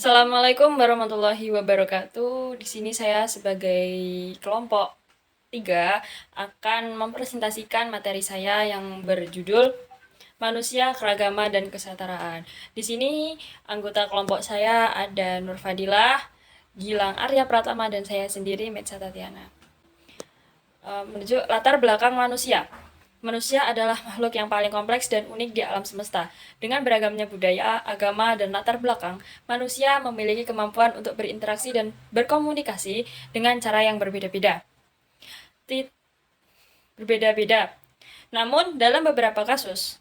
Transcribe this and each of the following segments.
Assalamualaikum warahmatullahi wabarakatuh. Di sini saya sebagai kelompok 3 akan mempresentasikan materi saya yang berjudul Manusia, Keragaman, dan Kesetaraan. Di sini anggota kelompok saya ada Nur Fadilah, Gilang Arya Pratama, dan saya sendiri Metsa Tatiana. Menuju latar belakang manusia. Manusia adalah makhluk yang paling kompleks dan unik di alam semesta. Dengan beragamnya budaya, agama, dan latar belakang, manusia memiliki kemampuan untuk berinteraksi dan berkomunikasi dengan cara yang berbeda-beda. Berbeda-beda. Namun, dalam beberapa kasus,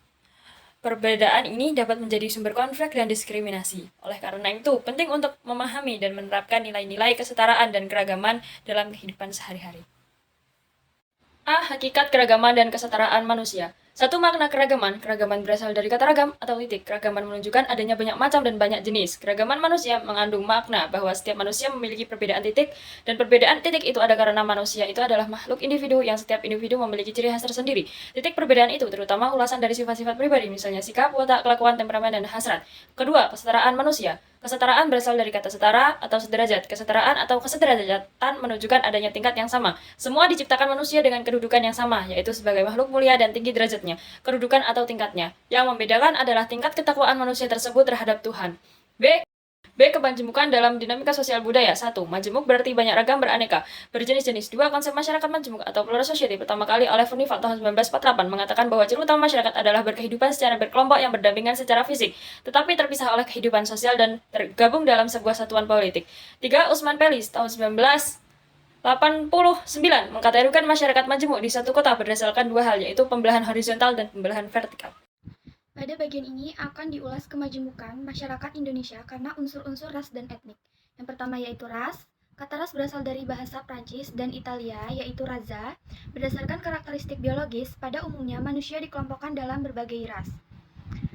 perbedaan ini dapat menjadi sumber konflik dan diskriminasi. Oleh karena itu, penting untuk memahami dan menerapkan nilai-nilai kesetaraan dan keragaman dalam kehidupan sehari-hari. Hakikat keragaman dan kesetaraan manusia. Satu makna keragaman. Keragaman berasal dari kata ragam atau titik. Keragaman menunjukkan adanya banyak macam dan banyak jenis. Keragaman manusia mengandung makna bahwa setiap manusia memiliki perbedaan titik, dan perbedaan titik itu ada karena manusia itu adalah makhluk individu yang setiap individu memiliki ciri khas tersendiri. Titik perbedaan itu terutama ulasan dari sifat-sifat pribadi, misalnya sikap, watak, kelakuan, temperamen, dan hasrat. Kedua, kesetaraan manusia. Kesetaraan berasal dari kata setara atau sederajat. Kesetaraan atau kesederajatan menunjukkan adanya tingkat yang sama. Semua diciptakan manusia dengan kedudukan yang sama, yaitu sebagai makhluk mulia dan tinggi derajatnya, kedudukan atau tingkatnya. Yang membedakan adalah tingkat ketakwaan manusia tersebut terhadap Tuhan. Kemajemukan dalam dinamika sosial budaya. 1. Majemuk berarti banyak ragam beraneka, berjenis-jenis. 2. Konsep masyarakat majemuk atau plural society pertama kali oleh Funival tahun 1948 mengatakan bahwa ciri utama masyarakat adalah berkehidupan secara berkelompok yang berdampingan secara fisik, tetapi terpisah oleh kehidupan sosial dan tergabung dalam sebuah satuan politik. 3. Usman Pelis tahun 1989 mengkategorikan masyarakat majemuk di satu kota berdasarkan dua hal, yaitu pembelahan horizontal dan pembelahan vertikal. Pada bagian ini akan diulas kemajemukan masyarakat Indonesia karena unsur-unsur ras dan etnik. Yang pertama yaitu ras. Kata ras berasal dari bahasa Prancis dan Italia, yaitu raza. Berdasarkan karakteristik biologis, pada umumnya manusia dikelompokkan dalam berbagai ras.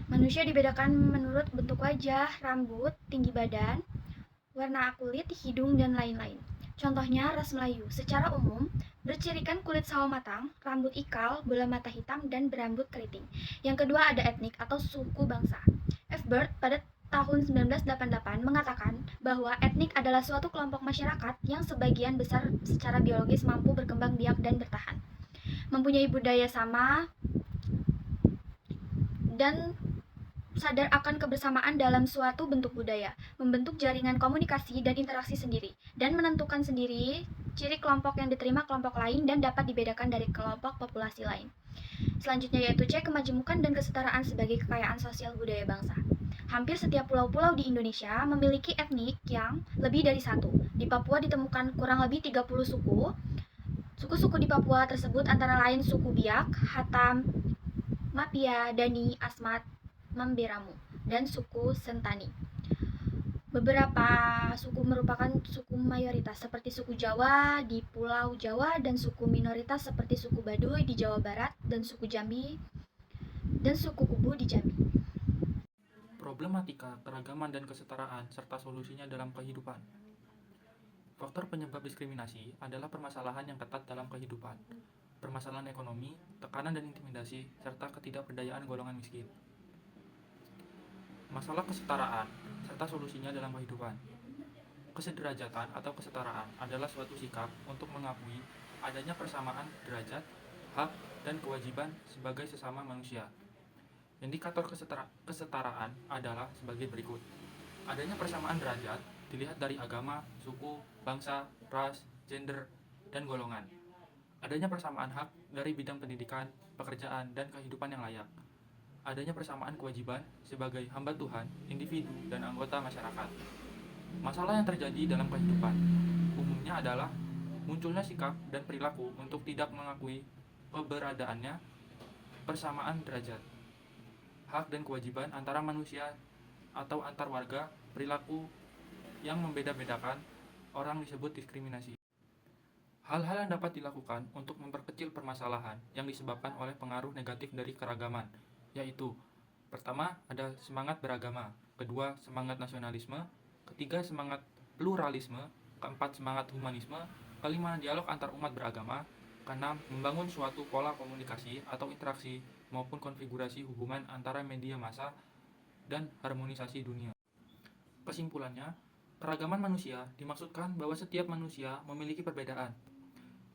Manusia dibedakan menurut bentuk wajah, rambut, tinggi badan, warna kulit, hidung, dan lain-lain. Contohnya ras Melayu. Secara umum, bercirikan kulit sawo matang, rambut ikal, bola mata hitam, dan berambut keriting. Yang kedua ada etnik atau suku bangsa. F. Bird pada tahun 1988 mengatakan bahwa etnik adalah suatu kelompok masyarakat yang sebagian besar secara biologis mampu berkembang biak dan bertahan, mempunyai budaya sama, dan sadar akan kebersamaan dalam suatu bentuk budaya, membentuk jaringan komunikasi dan interaksi sendiri, dan menentukan sendiri ciri kelompok yang diterima kelompok lain dan dapat dibedakan dari kelompok populasi lain. Selanjutnya yaitu C. Kemajemukan dan kesetaraan sebagai kekayaan sosial budaya bangsa. Hampir setiap pulau-pulau di Indonesia memiliki etnik yang lebih dari satu. Di Papua ditemukan kurang lebih 30 suku. Suku-suku di Papua tersebut antara lain suku Biak, Hatam, Mapia, Dani, Asmat, Mamberamu, dan suku Sentani. Beberapa suku merupakan suku mayoritas seperti suku Jawa di Pulau Jawa dan suku minoritas seperti suku Baduy di Jawa Barat dan suku Jambi dan suku Kubu di Jambi. Problematika keragaman dan kesetaraan serta solusinya dalam kehidupan. Faktor penyebab diskriminasi adalah permasalahan yang ketat dalam kehidupan, permasalahan ekonomi, tekanan dan intimidasi, serta ketidakberdayaan golongan miskin. Masalah kesetaraan serta solusinya dalam kehidupan. Kesederajatan atau kesetaraan adalah suatu sikap untuk mengakui adanya persamaan derajat, hak, dan kewajiban sebagai sesama manusia. Indikator kesetaraan adalah sebagai berikut. Adanya persamaan derajat dilihat dari agama, suku, bangsa, ras, gender, dan golongan. Adanya persamaan hak dari bidang pendidikan, pekerjaan, dan kehidupan yang layak. Adanya persamaan kewajiban sebagai hamba Tuhan, individu, dan anggota masyarakat. Masalah yang terjadi dalam kehidupan umumnya adalah munculnya sikap dan perilaku untuk tidak mengakui keberadaannya persamaan derajat, hak dan kewajiban antara manusia atau antar warga. Perilaku yang membeda-bedakan orang disebut diskriminasi. Hal-hal yang dapat dilakukan untuk memperkecil permasalahan yang disebabkan oleh pengaruh negatif dari keragaman, yaitu pertama, ada semangat beragama, kedua, semangat nasionalisme, ketiga, semangat pluralisme, keempat, semangat humanisme, kelima, dialog antar umat beragama, keenam, membangun suatu pola komunikasi atau interaksi maupun konfigurasi hubungan antara media massa dan harmonisasi dunia. Kesimpulannya, keragaman manusia dimaksudkan bahwa setiap manusia memiliki perbedaan.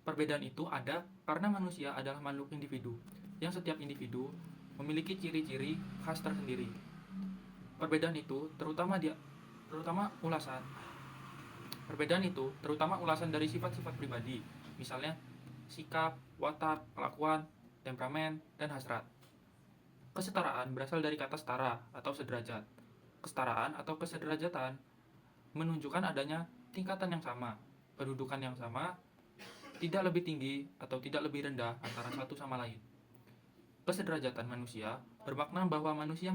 Perbedaan itu ada karena manusia adalah makhluk individu, yang setiap individu memiliki ciri-ciri khas tersendiri. Perbedaan itu terutama ulasan dari sifat-sifat pribadi, misalnya sikap, watak, kelakuan, temperamen, dan hasrat. Kesetaraan berasal dari kata setara atau sederajat. Kesetaraan atau kesederajatan menunjukkan adanya tingkatan yang sama, kedudukan yang sama, tidak lebih tinggi atau tidak lebih rendah antara satu sama lain. Kesederajatan manusia bermakna bahwa manusia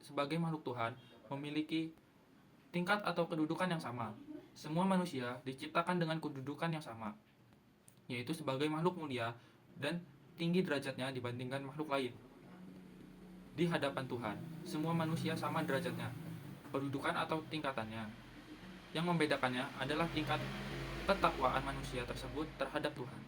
sebagai makhluk Tuhan memiliki tingkat atau kedudukan yang sama. Semua manusia diciptakan dengan kedudukan yang sama, yaitu sebagai makhluk mulia dan tinggi derajatnya dibandingkan makhluk lain. Di hadapan Tuhan, semua manusia sama derajatnya, kedudukan atau tingkatannya. Yang membedakannya adalah tingkat ketakwaan manusia tersebut terhadap Tuhan.